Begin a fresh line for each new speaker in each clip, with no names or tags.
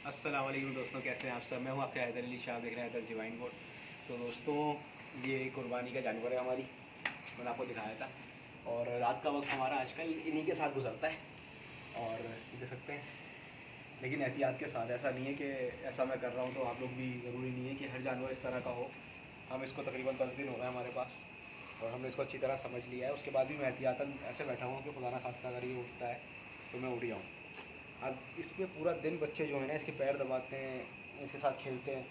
अस्सलाम वालेकुम दोस्तों, कैसे हैं आप सब। मैं हूं आपके हैदर अली शाह, देख रहे हैं हैदर डिवाइन बोर्ड। तो दोस्तों, ये कुर्बानी का जानवर है हमारी, मैंने आपको दिखाया था। और रात का वक्त हमारा आजकल इन्हीं के साथ गुजरता है। और ये देख सकते हैं, लेकिन एहतियात के साथ। ऐसा नहीं है कि ऐसा मैं कर रहा हूँ तो आप लोग भी, ज़रूरी नहीं है कि हर जानवर इस तरह का हो। हम इसको तकरीबन 10 दिन हो गए हमारे पास, और हमने इसको अच्छी तरह समझ लिया है। उसके बाद भी मैं एहतियातन ऐसे बैठा हूँ कि खुदा ना खास्ता अगर ये उठता है तो मैं उठ जाऊँ। अब इसमें पूरा दिन बच्चे जो है ना इसके पैर दबाते हैं, इसके साथ खेलते हैं।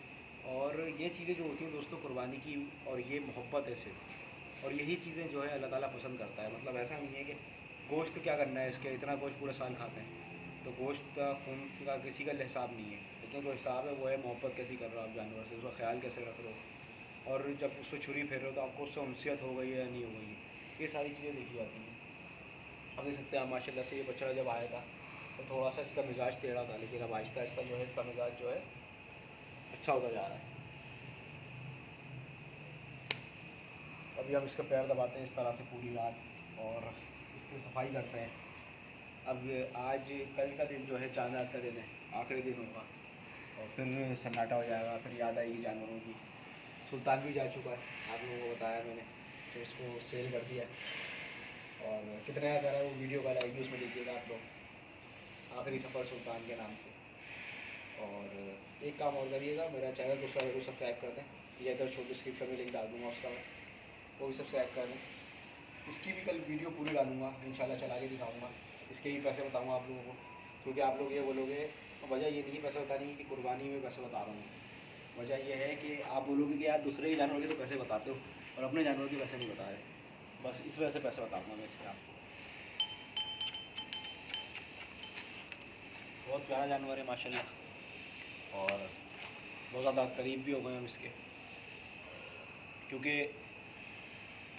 और ये चीज़ें जो होती हैं दोस्तों कुर्बानी की, और ये मोहब्बत है सिर्फ। और यही चीज़ें जो है अल्लाह ताला पसंद करता है। मतलब ऐसा नहीं है कि गोश्त क्या करना है इसके, इतना गोश्त पूरे साल खाते हैं तो गोश्त का खून का किसी का हिसाब नहीं है। लेकिन जो हिसाब है वो है मोहब्बत कैसी कर रहे हो आप जानवर से, उसका ख्याल कैसे रख रहे हो, और जब उसको छुरी फेर रहे हो तो आपको उससे उनसियत हो गई है या नहीं हो गई है। ये सारी चीज़ें देखी जाती हैं। अब देख सकते हैं आप, माशाल्लाह से ये बच्चा जब आया था तो थोड़ा सा इसका मिजाज टेढ़ा था, लेकिन अब आहिस्ता आहिस्ता जो है इसका मिजाज जो है अच्छा होता जा रहा है। अभी हम इसका पैर दबाते हैं इस तरह से पूरी रात, और इसकी सफाई करते हैं। अब आज कल का दिन जो है चांद रात का दिन है, आखिरी दिन होगा, और फिर सन्नाटा हो जाएगा, फिर याद आएगी जानवरों की। सुल्तान भी जा चुका है, आप लोगों को बताया मैंने, तो इसको सेल कर दिया है। और कितना याद आ रहा है वो वीडियो का लाइक भी उसमें लीजिएगा आप लोग, आखिरी सफ़र सुल्तान के नाम से। और एक काम और करिएगा, मेरा चैनल को ज़रूर सब्सक्राइब कर दें, या इधर शो डिस्क्रिप्शन में लिंक डाल दूँगा उसका, मैं वो भी सब्सक्राइब कर दें। इसकी भी कल वीडियो पूरी डालूँगा इंशाल्लाह, चला के दिखाऊँगा। इसके ही पैसे बताऊँगा आप लोगों को, क्योंकि आप लोग ये बोलोगे, वजह ये नहीं पैसे बताने की कि कुर्बानी में पैसे बता रहा हूँ। वजह यह है कि आप बोलोगे कि यार दूसरे ही जानवर के तो पैसे बताते हो और अपने जानवर के पैसे नहीं बता रहे। बस इस वजह से पैसे बताऊँगा मैं इसके आपको। बहुत प्यारा जानवर है माशाल्लाह, और बहुत ज़्यादा करीब भी हो गए हम इसके, क्योंकि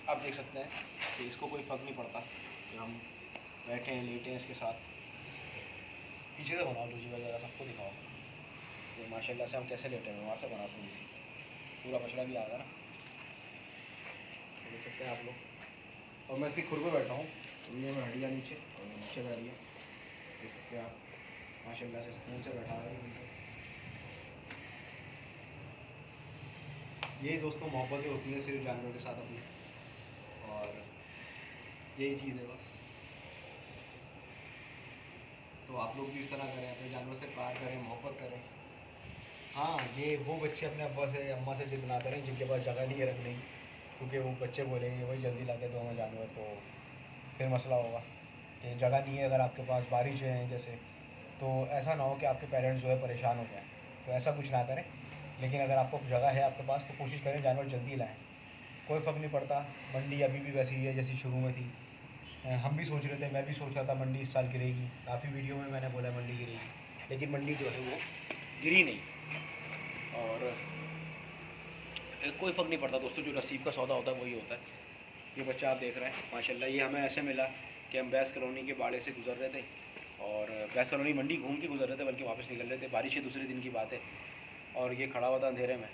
आप देख सकते हैं कि इसको कोई फ़र्क नहीं पड़ता कि हम बैठे हैं लेटे हैं इसके साथ। पीछे से बनाओ दूसरी वगैरह सबको दिखाओ तो माशाल्लाह से हम कैसे लेटे हैं, वहाँ से बनाओ थोड़ी सी, पूरा बछड़ा भी आ गया ना, तो देख सकते हैं आप लोग। और मैं इसकी खुर पर बैठा हूँ, तो ये मैं हड्डियाँ नीचे और नीचे बैठ रही है, देख सकते हैं आप। माशाल्लाह से सुकून से बैठा हुआ है। यही दोस्तों मोहब्बतें होती हैं सिर्फ जानवरों के साथ अपने, और यही चीज़ है बस। तो आप लोग भी इस तरह करें, अपने जानवर से प्यार करें, मोहब्बत करें। हाँ, ये वो बच्चे अपने अब्बा से अम्मा से ज़िद ना करें जिनके पास जगह नहीं है रखने की, क्योंकि वो बच्चे बोलेंगे वही जल्दी ला के दो हमें जानवर, तो फिर मसला होगा कि जगह नहीं है अगर आपके पास, बारिश है जैसे, तो ऐसा ना हो कि आपके पेरेंट्स जो है परेशान हो जाए। तो ऐसा कुछ ना करें। लेकिन अगर आपको जगह है आपके पास तो कोशिश करें जानवर जल्दी लाएँ। कोई फ़र्क नहीं पड़ता, मंडी अभी भी वैसी ही है जैसी शुरू में थी। हम भी सोच रहे थे, मैं भी सोच रहा था मंडी इस साल गिरेगी, काफ़ी वीडियो में मैंने बोला मंडी गिरेगी, लेकिन मंडी जो है वो गिरी नहीं। और कोई फ़र्क नहीं पड़ता दोस्तों, जो नसीब का सौदा होता है वही होता है। ये बच्चा आप देख रहे हैं माशाल्लाह, ये हमें ऐसे मिला कि हम बैस कॉलोनी के बाड़े से गुजर रहे थे, और बैस कॉलोनी मंडी घूम के गुजर रहे थे, बल्कि वापस निकल रहे थे। बारिश है, दूसरे दिन की बात है, और ये खड़ा हुआ था अंधेरे में।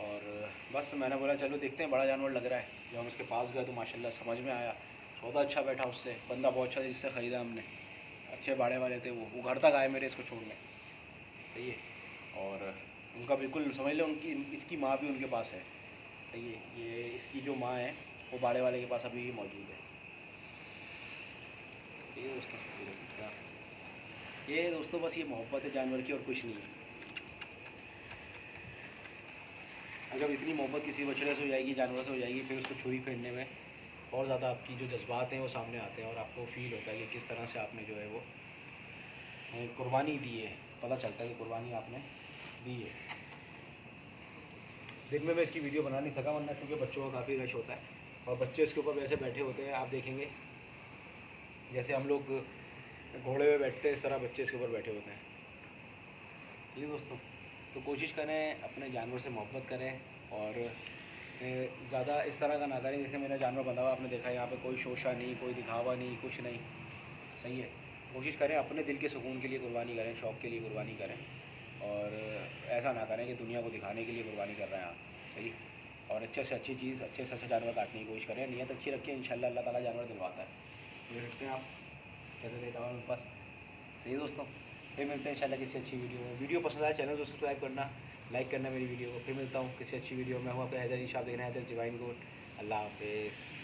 और बस मैंने बोला चलो देखते हैं, बड़ा जानवर लग रहा है। जब हम उसके पास गए तो माशाल्लाह समझ में आया, सौदा अच्छा बैठा उससे, बंदा बहुत अच्छा जिससे ख़रीदा हमने, अच्छे बाड़े वाले थे। वो घर तक आए मेरे इसको छोड़ने, सही है। और उनका बिल्कुल समझ लो, उनकी इसकी माँ भी उनके पास है, सही है। ये इसकी जो माँ है वो बाड़े वाले के पास अभी भी मौजूद है। ये दोस्तों, ये दोस्तों बस ये मोहब्बत है जानवर की, और कुछ नहीं है। अगर इतनी मोहब्बत किसी बछड़े से हो जाएगी, जानवर से हो जाएगी, फिर उसको छुरी फेरने में और ज़्यादा आपकी जो जज्बात हैं वो सामने आते हैं, और आपको फील होता है कि किस तरह से आपने जो है वो कुर्बानी दी है। पता चलता है कि कुर्बानी आपने दी है। दिन में मैं इसकी वीडियो बना नहीं सका, वरना क्योंकि बच्चों का काफ़ी रश होता है, और बच्चे इसके ऊपर वैसे बैठे होते हैं, आप देखेंगे जैसे हम लोग घोड़े में बैठते हैं, इस तरह बच्चे इसके ऊपर बैठे होते हैं। जी दोस्तों, तो कोशिश करें अपने जानवर से मोहब्बत करें, और ज़्यादा इस तरह का ना करें। जैसे मेरा जानवर बंधा हुआ आपने देखा, यहाँ पे कोई शोशा नहीं, कोई दिखावा नहीं, कुछ नहीं, सही है। कोशिश करें अपने दिल के सुकून के लिए कुर्बानी करें, शौक़ के लिए कुर्बानी करें, और ऐसा ना करें कि दुनिया को दिखाने के लिए कुर्बानी कर रहे हैं आप, सही। और अच्छे से अच्छी चीज़, अच्छे से अच्छा जानवर काटने की कोशिश करें, नीयत अच्छी रखें, इंशाल्लाह अल्लाह ताला जानवर दिलवाता है। देख सकते हैं आप कैसे देता हुआ मेरे पास, सही दोस्तों। फिर मिलते हैं इंशाल्लाह किसी अच्छी वीडियो में। वीडियो पसंद आया चैनल को सब्सक्राइब करना, लाइक करना मेरी वीडियो को। फिर मिलता हूँ किसी अच्छी वीडियो में। हूँ आपका हैदर ईशा, आप देख रहे हैं हैदर डिवाइन गोड। अल्लाह हाफिज़।